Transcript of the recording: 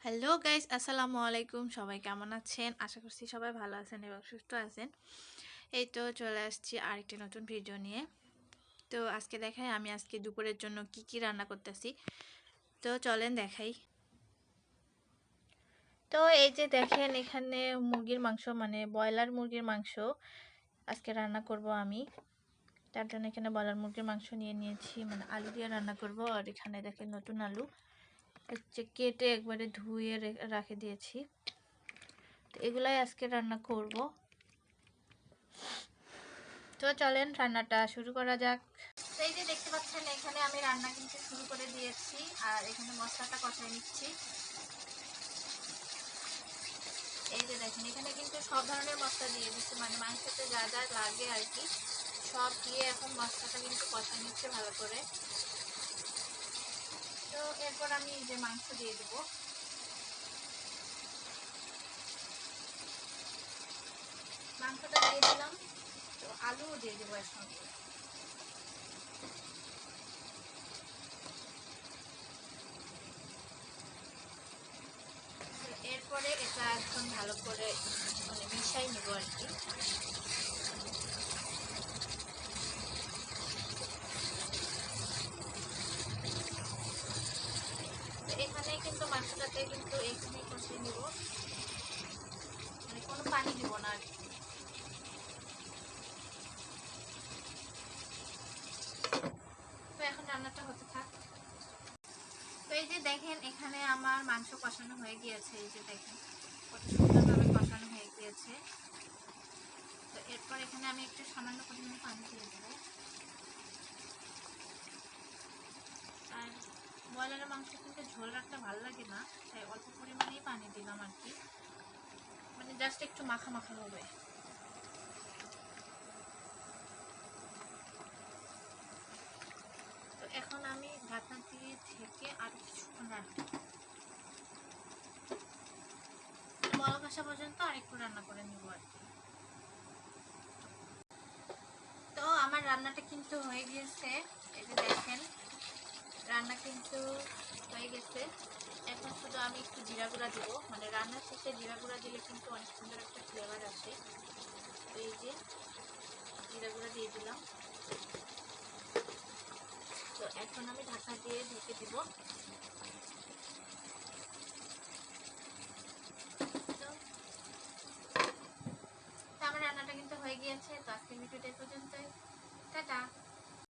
Hello guys, আসসালামু আলাইকুম। সবাই কেমন আছেন? আশা করছি সবাই ভালো আছেন এবং সুস্থ আছেন। এই তো চলে আসছি আরেকটি নতুন ভিডিও নিয়ে। তো আজকে দেখাই আমি আজকে দুপুরের জন্য কি কি রান্না করতেছি। তো চলেন দেখাই। তো এই যে দেখেন, এখানে মুরগির মাংস মানে ব্রয়লার মুরগির মাংস আজকে রান্না করব আমি। তার জন্য এখানে ব্রয়লার মুরগির মাংস নিয়ে নিয়েছি, মানে আলু দিয়ে রান্না করব। আর এখানে দেখেন নতুন আলু হচ্ছে কেটে একবারে ধুয়ে রেখে দিয়েছি। তো এগুলাই আজকে রান্না করব। তো চলেন রান্নাটা শুরু করা যাক। তো এই যে দেখতে পাচ্ছেন, এখানে আমি রান্না কিন্তু শুরু করে দিয়েছি আর এখানে মশলাটা কষাই নিচ্ছি। এই যে দেখেন, এখানে কিন্তু সব ধরনের মশলা দিয়ে দিচ্ছি, মানে মাংসতে যা যা লাগে আর কি সব দিয়ে এখন মশলাটা কিন্তু কষাই নিচ্ছে ভালো করে। তো এরপর আমি এই যে মাংস দিয়ে দেব। মাংসটা দিয়ে দিলাম, তো আলুও দিয়ে দেবো এর সঙ্গে। এরপরে এটা একদম ভালো করে মানে মিশাই নেব আর কি। এখানে কিন্তু মাংসটাতে কিন্তু এখানে কষিয়ে নিব, মানে কোনো পানি দিব না আর কি। তো এখন রান্নাটা হতে থাক। তো এই যে দেখেন, এখানে আমার মাংস কষানো হয়ে গিয়েছে। এই যে দেখেন কত সুন্দরভাবে কষানো হয়ে গিয়েছে। তো এরপর এখানে আমি একটু সামান্য পরিমাণে পানি দিয়ে দেবো। আর ব্রয়লারের মাংস কিন্তু ঝোল রাখতে ভালো লাগে না, তাই অল্প পরিমাণেই পানি দিলাম আর কি, মানে জাস্ট একটু মাখা মাখা হবে। তো এখন আমি ঢাকনা দিয়ে ঢেকে আর কিছুক্ষণ রাখবো, বলক আসা পর্যন্ত আরেকটু রান্না করে নিব আর কি। তো আমার রান্নাটা কিন্তু হয়ে গিয়েছে। এই যে দেখেন, রান্না কিন্তু হয়ে গেছে। এখন শুধু আমি একটু জিরা গুঁড়া দেবো, মানে রান্নার শেষে জিরা গুঁড়া দিলে কিন্তু অনেক সুন্দর একটা ফ্লেভার আসে। তো এই যে জিরা গুঁড়া দিয়ে দিলাম। তো এখন আমি ঢাকা দিয়ে ঢেকে দিব। তো আমার রান্নাটা কিন্তু হয়ে গিয়েছে। তো আজকের ভিডিওটা এই পর্যন্তই। টাটা।